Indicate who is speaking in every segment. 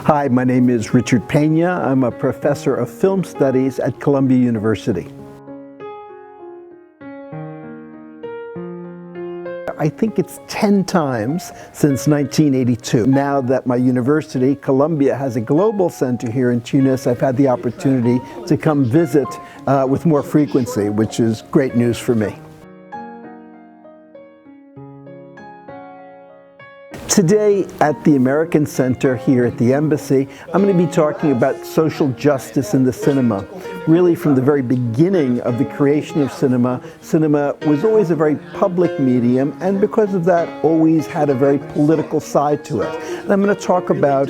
Speaker 1: Hi, my name is Richard Beinia. I'm a professor of film studies at Columbia University. I think it's 10 times since 1982. Now that my university, Columbia, has a global center here in Tunis, I've had the opportunity to come visit with more frequency, which is great news for me. Today at the American Center here at the Embassy, I'm going to be talking about social justice in the cinema. Really, from the very beginning of the creation of cinema, cinema was always a very public medium, and because of that, always had a very political side to it. And I'm going to talk about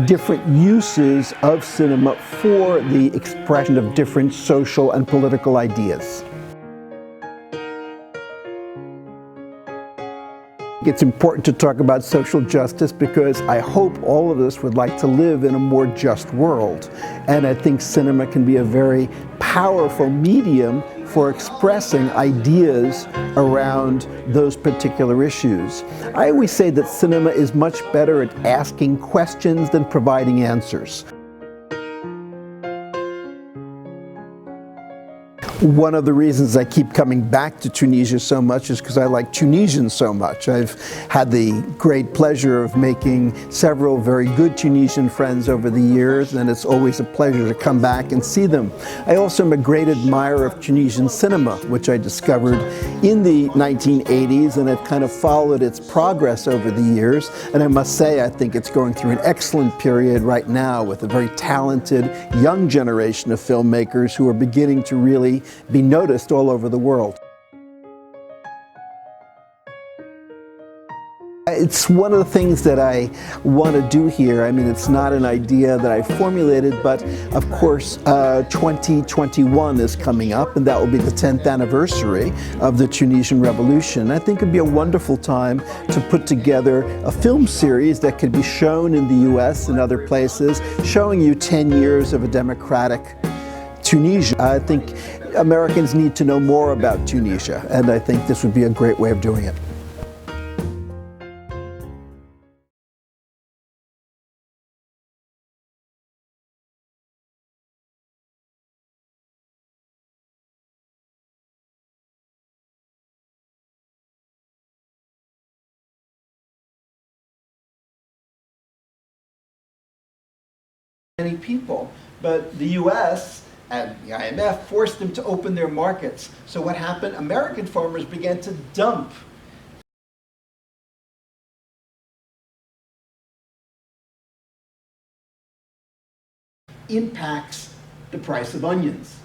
Speaker 1: different uses of cinema for the expression of different social and political ideas. It's important to talk about social justice because I hope all of us would like to live in a more just world. And I think cinema can be a very powerful medium for expressing ideas around those particular issues. I always say that cinema is much better at asking questions than providing answers. One of the reasons I keep coming back to Tunisia so much is because I like Tunisians so much. I've had the great pleasure of making several very good Tunisian friends over the years, and it's always a pleasure to come back and see them. I also am a great admirer of Tunisian cinema, which I discovered in the 1980s, and I've kind of followed its progress over the years. And I must say, I think it's going through an excellent period right now with a very talented young generation of filmmakers who are beginning to really be noticed all over the world. It's one of the things that I want to do here. I mean, it's not an idea that I formulated, but of course 2021 is coming up, and that will be the 10th anniversary of the Tunisian Revolution. I think it'd be a wonderful time to put together a film series that could be shown in the US and other places, showing you 10 years of a democratic Tunisia. I think Americans need to know more about Tunisia, and I think this would be a great way of doing it. Many people, but the US and the IMF forced them to open their markets. So what happened? American farmers began to dump impacts the price of onions.